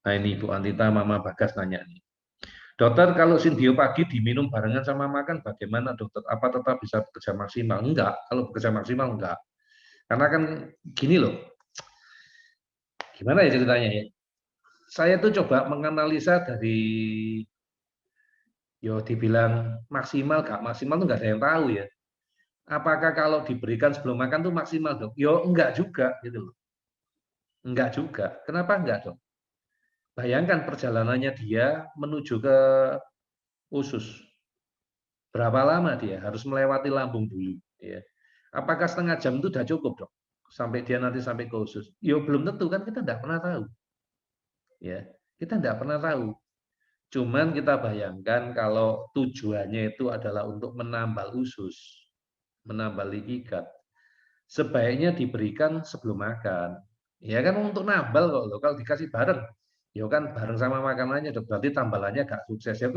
Nah ini Bu Antita, Mama Bagas nanya nih. Dokter, kalau Sindio pagi diminum barengan sama makan bagaimana dokter? Apa tetap bisa bekerja maksimal? Enggak, kalau bekerja maksimal enggak. Karena kan gini loh, gimana ya ceritanya ya? Saya tuh coba menganalisa dari, yo dibilang maksimal gak maksimal tuh nggak ada yang tahu ya. Apakah kalau diberikan sebelum makan tuh maksimal dok? Yo enggak juga gitu loh. Enggak juga. Kenapa enggak dok? Bayangkan perjalanannya dia menuju ke usus. Berapa lama dia harus melewati lambung dulu? Ya. Apakah setengah jam itu sudah cukup dok? Sampai dia nanti sampai ke usus? Yo belum tentu kan kita tidak pernah tahu. Ya, kita tidak pernah tahu. Cuman kita bayangkan kalau tujuannya itu adalah untuk menambal usus, menambal ikat, sebaiknya diberikan sebelum makan. Ya kan untuk nambal kok loh, kalau dikasih bareng, ya kan bareng sama makanannya, berarti tambalannya gak sukses. Ya,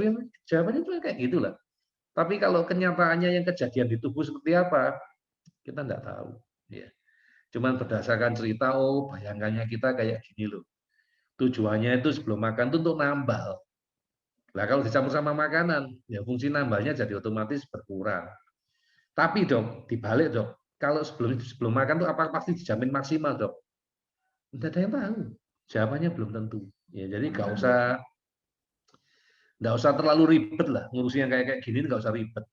jawabannya itu kayak gitulah. Tapi kalau kenyataannya yang kejadian di tubuh seperti apa, kita nggak tahu. Ya. Cuman berdasarkan cerita, oh bayangannya kita kayak gini loh. Tujuannya itu sebelum makan itu untuk nambal. Nah kalau dicampur sama makanan, ya fungsi nambahnya jadi otomatis berkurang. Tapi dok, dibalik dok, kalau sebelum makan tuh apa pasti dijamin maksimal dok? Tidak ada yang tahu. Jawabannya belum tentu. Ya jadi nggak usah terlalu ribet lah ngurusin yang kayak gini, nggak usah ribet.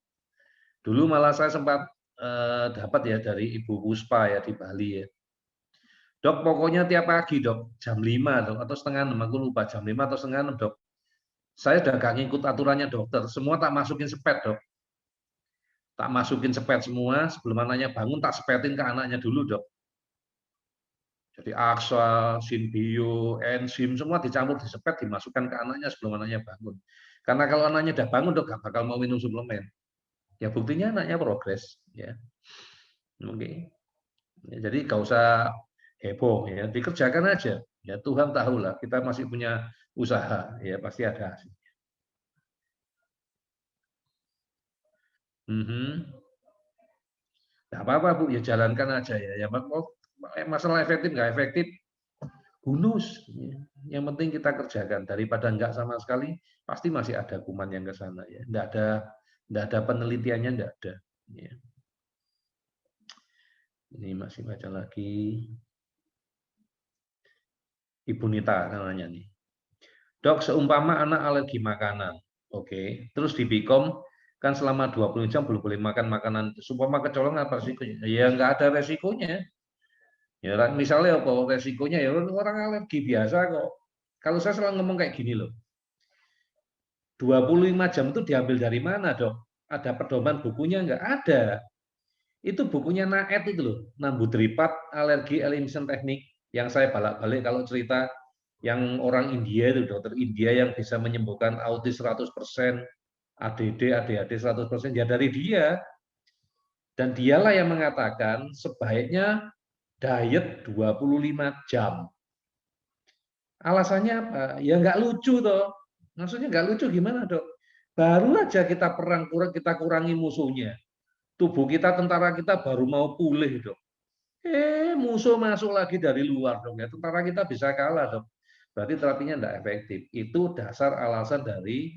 Dulu malah saya sempat dapat ya dari Ibu Puspa ya di Bali ya. Dok, pokoknya tiap pagi dok, jam 5 dok, atau setengah 6, aku lupa jam 5 atau setengah 6 dok. Saya udah gak ngikut aturannya dokter, semua tak masukin sepet dok. Tak masukin sepet semua, sebelum anaknya bangun tak sepetin ke anaknya dulu dok. Jadi aksa, sinbio, enzim semua dicampur disepet dimasukkan ke anaknya sebelum anaknya bangun. Karena kalau anaknya udah bangun dok gak bakal mau minum suplemen. Ya buktinya anaknya progres ya. Oke. Ya, jadi gak usah heboh ya, dikerjakan aja. Ya Tuhan tahu lah, kita masih punya usaha ya pasti ada hasil. Nah, apa-apa Bu, ya jalankan aja ya. Ya masalah efektif nggak efektif, bonus. Ya. Yang penting kita kerjakan daripada nggak sama sekali, pasti masih ada kuman yang ke sana ya. Nggak ada penelitiannya, nggak ada. Ya. Ini masih baca lagi. Ibu Nita namanya nih. Dok, seumpama anak alergi makanan, oke, terus di Bikom kan selama 20 jam belum boleh makan makanan. Seumpama kecolongan apa resikonya? Ya nggak ada resikonya. Ya misalnya apa resikonya ya orang alergi biasa kok. Kalau saya selalu ngomong kayak gini loh, 25 jam itu diambil dari mana dok? Ada pedoman bukunya nggak? Ada. Itu bukunya Naed itu loh, Nambudripat Alergi Elimination Teknik yang saya balik-balik kalau cerita yang orang India itu dokter India yang bisa menyembuhkan autis 100%, ADD, ADHD 100%, ya dari dia. Dan dialah yang mengatakan sebaiknya diet 25 jam. Alasannya apa? Ya nggak lucu toh. Maksudnya nggak lucu gimana dok? Baru aja kita perang kurang kita kurangi musuhnya. Tubuh kita, tentara kita baru mau pulih dok. Musuh masuk lagi dari luar dong ya. Tentara kita bisa kalah dok. Berarti terapinya tidak efektif. Itu dasar alasan dari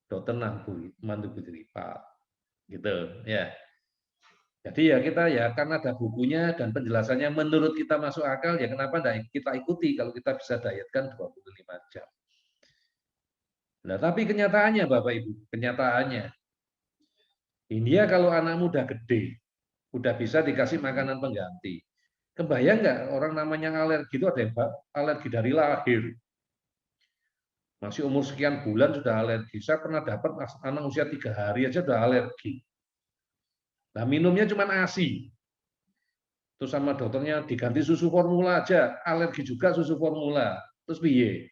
dokter Nambudripat. Gitu ya. Jadi ya kita ya karena ada bukunya dan penjelasannya menurut kita masuk akal ya kenapa tidak kita ikuti kalau kita bisa dietkan 25 jam. Nah, tapi kenyataannya Bapak Ibu, kenyataannya India kalau anak muda gede, udah bisa dikasih makanan pengganti. Kebayang nggak orang namanya alergi itu ada yang alergi dari lahir. Masih umur sekian bulan sudah alergi. Saya pernah dapat anak usia 3 hari aja sudah alergi. Nah minumnya cuma ASI. Terus sama dokternya diganti susu formula aja. Alergi juga susu formula. Terus piye?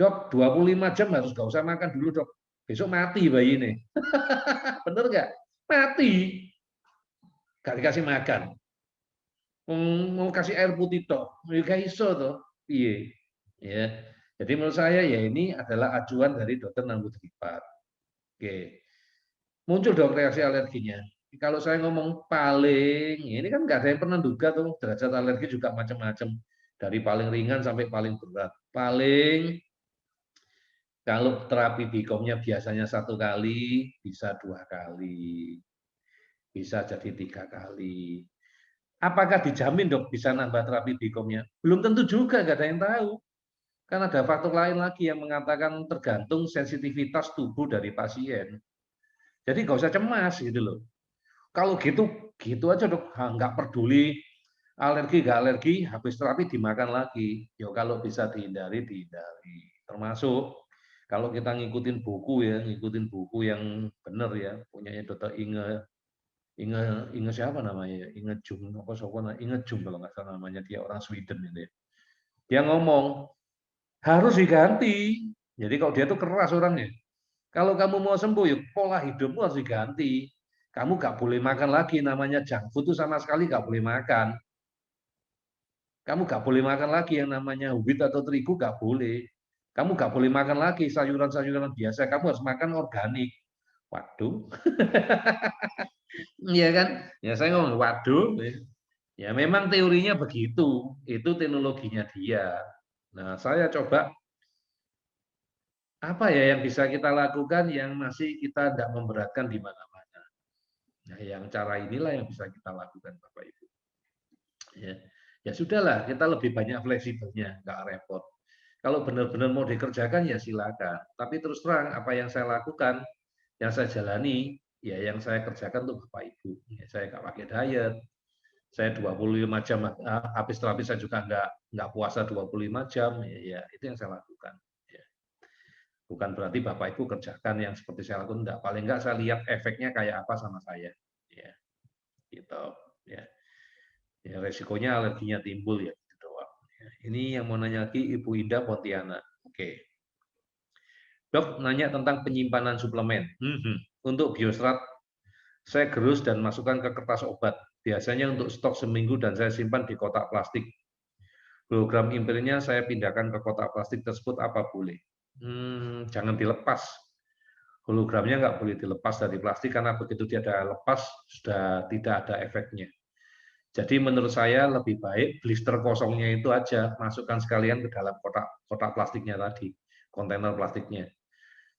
Dok, 25 jam harus nggak usah makan dulu dok. Besok mati bayi ini. Bener nggak? Mati. Gak dikasih makan. Mau kasih air putih toh. Ya iso toh. Piye? Ya. Jadi menurut saya ya ini adalah acuan dari dokter Nambudripat. Oke. Muncul dong reaksi alerginya. Kalau saya ngomong paling, ini kan nggak ada yang pernah duga tuh derajat alergi juga macam-macam. dari paling ringan sampai paling berat. Kalau terapi BICOM-nya biasanya 1 kali, bisa 2 kali, bisa jadi 3 kali. Apakah dijamin dok bisa nambah terapi BICOM-nya? Belum tentu juga, nggak ada yang tahu. Kan ada faktor lain lagi yang mengatakan tergantung sensitivitas tubuh dari pasien. Jadi nggak usah cemas gitu loh. Kalau gitu aja dok, nggak peduli alergi nggak alergi, habis terapi dimakan lagi. Yo kalau bisa dihindari, dihindari. Termasuk kalau kita ngikutin buku ya, ngikutin buku yang benar ya, punyanya Dokter Inge siapa namanya ya? Inge Jung apa siapa? Inge Jung kalau nggak salah namanya, dia orang Sweden ini. Dia ngomong harus diganti. Jadi kalau dia tuh keras orangnya. Kalau kamu mau sembuh, yuk pola hidupmu harus diganti. Kamu nggak boleh makan lagi namanya junk food itu sama sekali nggak boleh makan. Kamu nggak boleh makan lagi yang namanya wheat atau terigu, nggak boleh. Kamu nggak boleh makan lagi sayuran-sayuran biasa. Kamu harus makan organik. Waduh, iya kan? Ya saya ngomong, waduh. Ya memang teorinya begitu. Itu teknologinya dia. Nah, saya coba apa ya yang bisa kita lakukan yang masih kita tidak memberatkan di mana-mana. Nah, yang cara inilah yang bisa kita lakukan, Bapak Ibu. Ya, ya sudahlah, kita lebih banyak fleksibelnya, nggak repot. Kalau benar-benar mau dikerjakan ya silakan. Tapi terus terang apa yang saya lakukan, yang saya jalani, ya yang saya kerjakan untuk Bapak Ibu. Ya, saya nggak pakai diet. Saya 25 jam habis terapi saya juga nggak puasa 25 jam. Ya, itu yang saya lakukan. Ya. Bukan berarti Bapak Ibu kerjakan yang seperti saya lakukan, enggak. Paling enggak saya lihat efeknya kayak apa sama saya. Ya, gitu. Ya. Ya, resikonya alerginya timbul ya. Gitu. Ya. Ini yang mau nanya lagi Ibu Ida Pontianak. Oke. Dok, nanya tentang penyimpanan suplemen. Untuk bioserat, saya gerus dan masukkan ke kertas obat. Biasanya untuk stok seminggu dan saya simpan di kotak plastik. Hologram impirnya saya pindahkan ke kotak plastik tersebut, apa boleh? Jangan dilepas. Hologramnya nggak boleh dilepas dari plastik karena begitu dia ada lepas, sudah tidak ada efeknya. Jadi menurut saya lebih baik blister kosongnya itu aja, masukkan sekalian ke dalam kotak plastiknya tadi, kontainer plastiknya.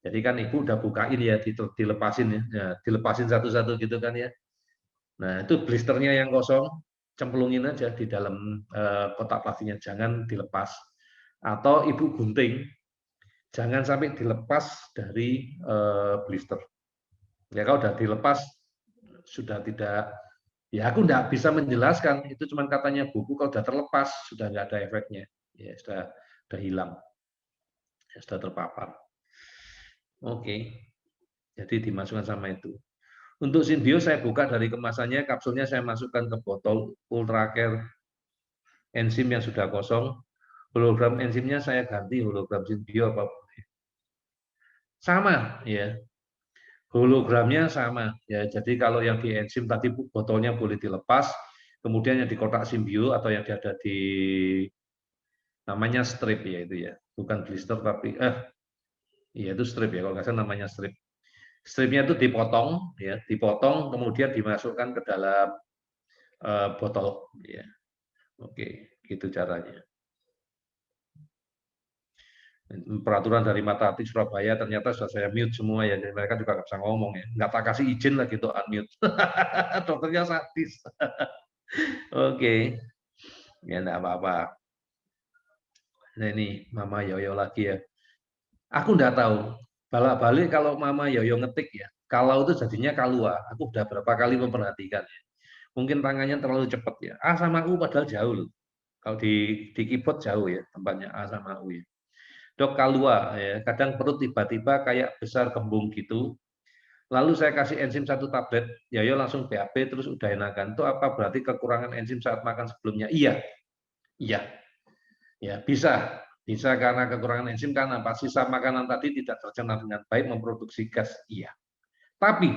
Jadi kan Ibu udah bukain ya, dilepasin ya, dilepasin satu-satu gitu kan ya. Nah itu blisternya yang kosong, cemplungin aja di dalam kotak plastiknya, jangan dilepas. Atau Ibu gunting, jangan sampai dilepas dari blister. Ya kalau udah dilepas, sudah tidak, ya aku nggak bisa menjelaskan, itu cuma katanya buku, kalau udah terlepas, sudah nggak ada efeknya. Ya sudah hilang, ya, sudah terpapar. Oke, jadi dimasukkan sama itu. Untuk Synbio saya buka dari kemasannya, kapsulnya saya masukkan ke botol Ultra Care enzim yang sudah kosong. Hologram enzimnya saya ganti hologram Synbio apa sama ya. Hologramnya sama ya. Jadi kalau yang di enzim tadi botolnya boleh dilepas, kemudian yang di kotak Synbio atau yang ada di namanya strip ya itu ya. Bukan blister tapi iya itu strip ya kalau nggak salah namanya strip. Stripnya itu dipotong ya, dipotong kemudian dimasukkan ke dalam botol ya. Oke, gitu caranya. Peraturan dari Mata Hati Surabaya ternyata sudah saya mute semua ya, jadi mereka juga nggak bisa ngomong ya, nggak tak kasih izin lah gitu unmute. Dokternya sadis. Oke, ya nggak apa-apa. Nah ini Mama Yoyo lagi ya. Aku nggak tahu. Balik-balik kalau Mama Yoyo ngetik ya, kalau itu jadinya kalua. Aku udah berapa kali memperhatikan ya. Mungkin tangannya terlalu cepat ya. A sama U padahal jauh loh. Kalau di keyboard jauh ya tempatnya A sama U ya. Dok kalua ya, kadang perut tiba-tiba kayak besar kembung gitu. Lalu saya kasih enzim 1 tablet, Yoyo langsung BAB terus udah enakan. Itu apa berarti kekurangan enzim saat makan sebelumnya? Iya, iya, ya bisa. Bisa karena kekurangan enzim karena apa? Sisa makanan tadi tidak tercerna dengan baik memproduksi gas. Iya. Tapi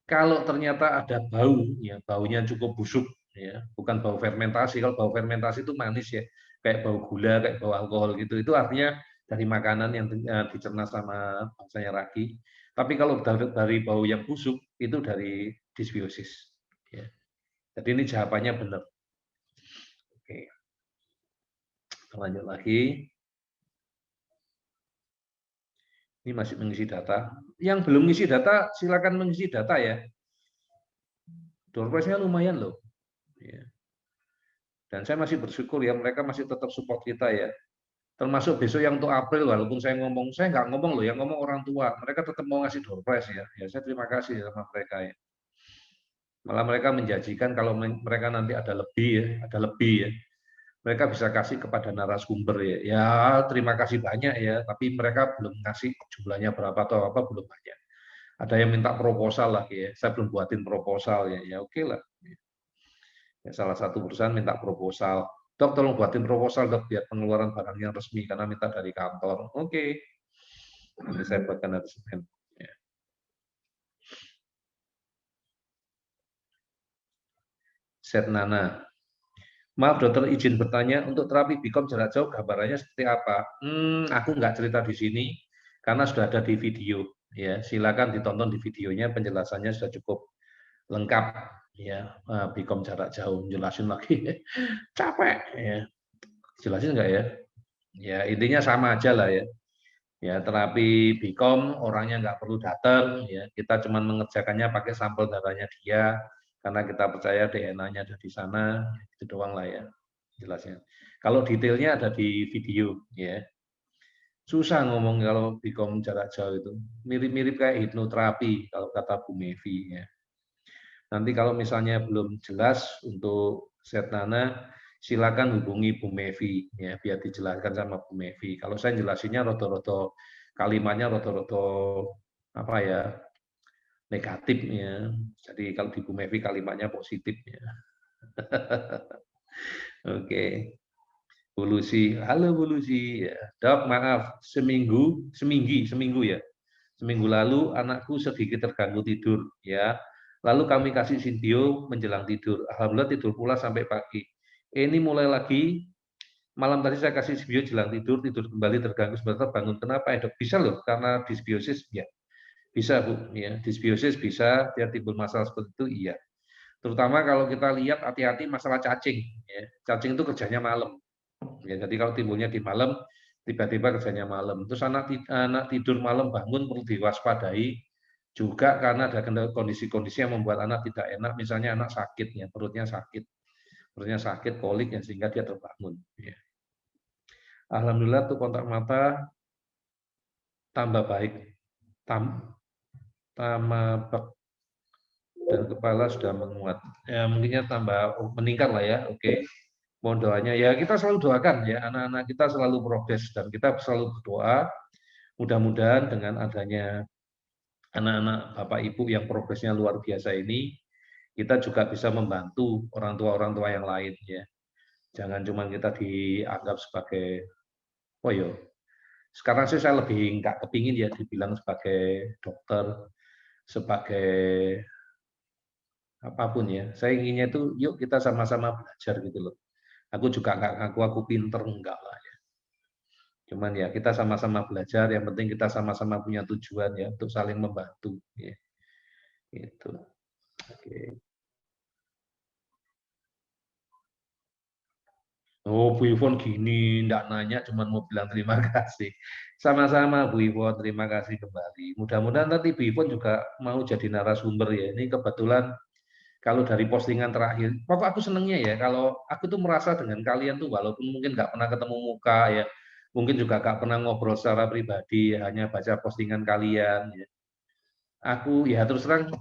kalau ternyata ada bau, ya baunya cukup busuk, ya bukan bau fermentasi. Kalau bau fermentasi itu manis ya, kayak bau gula, kayak bau alkohol gitu. Itu artinya dari makanan yang dicerna sama bangsanya ragi. Tapi kalau dari bau yang busuk itu dari disbiosis. Ya. Jadi ini jawabannya benar. Oke. Lanjut lagi. Ini masih mengisi data. Yang belum mengisi data, silakan mengisi data ya. Door prize-nya lumayan loh. Ya. Dan saya masih bersyukur ya, mereka masih tetap support kita ya. Termasuk besok yang untuk April, walaupun saya nggak ngomong loh, yang ngomong orang tua. Mereka tetap mau ngasih door prize ya. Ya saya terima kasih sama mereka ya. Malah mereka menjanjikan kalau mereka nanti ada lebih ya, mereka bisa kasih kepada narasumber ya. Ya terima kasih banyak ya, tapi mereka belum ngasih jumlahnya berapa atau apa belum banyak. Ada yang minta proposal lagi ya, saya belum buatin proposal ya, ya oke lah. Ya, salah satu perusahaan minta proposal, dok tolong buatin proposal dok biar pengeluaran barang yang resmi karena minta dari kantor. Oke, nanti saya buatkan hari Senin. Ya. Set Nana, maaf dokter izin bertanya untuk terapi Bicom jarak jauh gambarannya seperti apa? Aku nggak cerita di sini karena sudah ada di video. Ya, silakan ditonton di videonya penjelasannya sudah cukup lengkap ya. Bicom jarak jauh jelasin lagi capek ya. Jelasin nggak ya? Ya intinya sama aja lah ya. Ya terapi Bicom orangnya nggak perlu datang ya. Kita cuma mengerjakannya pakai sampel darahnya dia karena kita percaya DNA-nya ada di sana. Itu doang lah ya jelasnya. Kalau detailnya ada di video ya. Susah ngomong kalau Bicom jarak jauh itu. Mirip-mirip kayak hipnoterapi kalau kata Bu Mevi ya. Nanti kalau misalnya belum jelas untuk Setnana, silakan hubungi Bu Mevi ya biar dijelaskan sama Bu Mevi. Kalau saya jelasinnya roto-roto kalimatnya roto-roto apa ya negatif ya. Jadi kalau di Bu Mevi kalimatnya positif ya. Oke. Bu Lucy, halo Bu Lucy. Ya. Dok, maaf, seminggu ya. Seminggu lalu anakku sedikit terganggu tidur ya. Lalu kami kasih video menjelang tidur. Alhamdulillah tidur pula sampai pagi. Ini mulai lagi malam tadi saya kasih video jelang tidur, tidur kembali terganggu sebentar bangun. Kenapa ya dok? Bisa loh karena disbiosis ya. Bisa Bu, ya. Disbiosis bisa, dia timbul masalah seperti itu iya. Terutama kalau kita lihat hati-hati masalah cacing ya. Cacing itu kerjanya malam. Ya, jadi kalau timbulnya di malam, tiba-tiba kerjanya malam. Terus anak tidur malam bangun perlu diwaspadai juga karena ada kondisi-kondisi yang membuat anak tidak enak, misalnya anak sakit ya, perutnya sakit, kolik ya, sehingga dia terbangun. Ya. Alhamdulillah tuh kontak mata tambah baik, tambah dan kepala sudah menguat. Ya mungkinnya tambah meningkat lah ya. Oke. Mohon doanya ya kita selalu doakan ya anak-anak kita selalu progres dan kita selalu berdoa mudah-mudahan dengan adanya anak-anak Bapak Ibu yang progresnya luar biasa ini kita juga bisa membantu orang tua yang lain ya. Jangan cuma kita dianggap sebagai oh yo. Sekarang sih saya lebih nggak kepingin ya dibilang sebagai dokter, sebagai apapun ya. Saya inginnya itu yuk kita sama-sama belajar gitu loh. Aku juga nggak ngaku aku pinter enggak lah ya. Cuman ya kita sama-sama belajar. Yang penting kita sama-sama punya tujuan ya untuk saling membantu. Ya. Itu. Oke. Oh, Bu Ivon gini, enggak nanya, cuma mau bilang terima kasih. Sama-sama Bu Ivon, terima kasih kembali. Mudah-mudahan nanti Bu Ivon juga mau jadi narasumber ya. Ini kebetulan kalau dari postingan terakhir, pokok aku senengnya ya, kalau aku tuh merasa dengan kalian tuh walaupun mungkin nggak pernah ketemu muka ya, mungkin juga nggak pernah ngobrol secara pribadi, hanya baca postingan kalian ya. Aku ya terus terang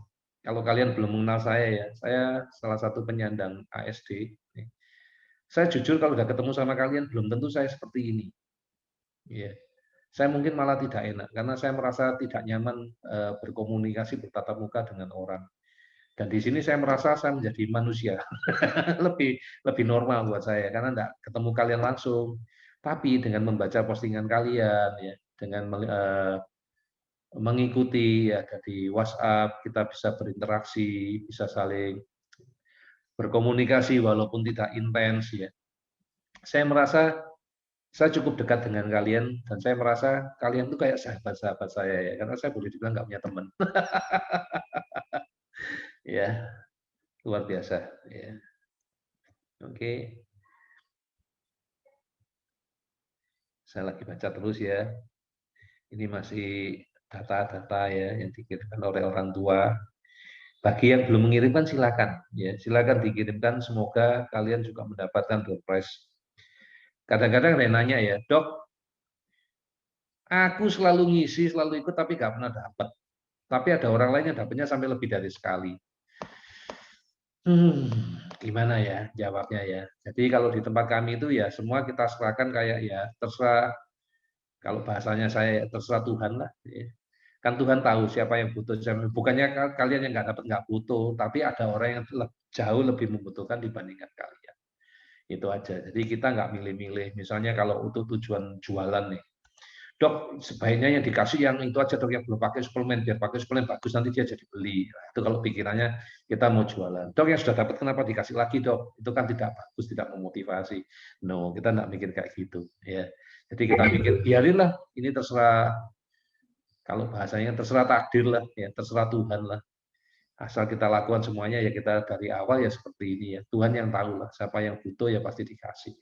kalau kalian belum mengenal saya ya, saya salah satu penyandang ASD. Saya jujur kalau udah ketemu sama kalian belum tentu saya seperti ini. Ya. Saya mungkin malah tidak enak karena saya merasa tidak nyaman berkomunikasi bertatap muka dengan orang. Dan di sini saya merasa saya menjadi manusia lebih lebih normal buat saya karena enggak ketemu kalian langsung. Tapi dengan membaca postingan kalian ya, dengan mengikuti ya dari WhatsApp kita bisa berinteraksi, bisa saling berkomunikasi walaupun tidak intens ya. Saya merasa saya cukup dekat dengan kalian dan saya merasa kalian tuh kayak sahabat-sahabat saya ya karena saya boleh dibilang nggak punya teman. Ya, luar biasa ya. Oke. Saya lagi baca terus ya. Ini masih data-data ya yang dikirimkan oleh orang tua. Bagi yang belum mengirimkan silakan ya, silakan dikirimkan. Semoga kalian juga mendapatkan door prize. Kadang-kadang ada yang nanya ya, Dok, aku selalu ngisi, selalu ikut tapi nggak pernah dapat. Tapi ada orang lain yang dapatnya sampai lebih dari sekali. Gimana ya jawabnya ya. Jadi kalau di tempat kami itu ya semua kita serahkan kayak ya terserah, kalau bahasanya saya terserah Tuhan lah. Ya. Kan Tuhan tahu siapa yang butuh. Bukannya kalian yang nggak dapat nggak butuh, tapi ada orang yang jauh lebih membutuhkan dibandingkan kalian. Itu aja. Jadi kita nggak milih-milih. Misalnya kalau untuk tujuan jualan nih, Dok, sebaiknya yang dikasih yang itu aja, Dok, yang belum pakai suplemen, biar pakai suplemen bagus nanti dia jadi beli. Nah, itu kalau pikirannya kita mau jualan. Dok, yang sudah dapat kenapa dikasih lagi, Dok? Itu kan tidak bagus, tidak memotivasi. No, kita nggak mikir kayak gitu, ya. Jadi kita mikir, biarinlah, ini terserah, kalau bahasanya terserah takdir lah, ya terserah Tuhan lah. Asal kita lakukan semuanya ya kita dari awal ya seperti ini ya. Tuhan yang tahu lah, siapa yang butuh ya pasti dikasih.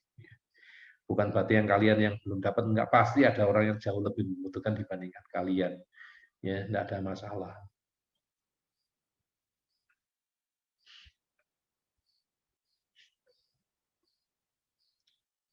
Bukan berarti yang kalian yang belum dapat, nggak, pasti ada orang yang jauh lebih membutuhkan dibandingkan kalian. Ya, nggak ada masalah.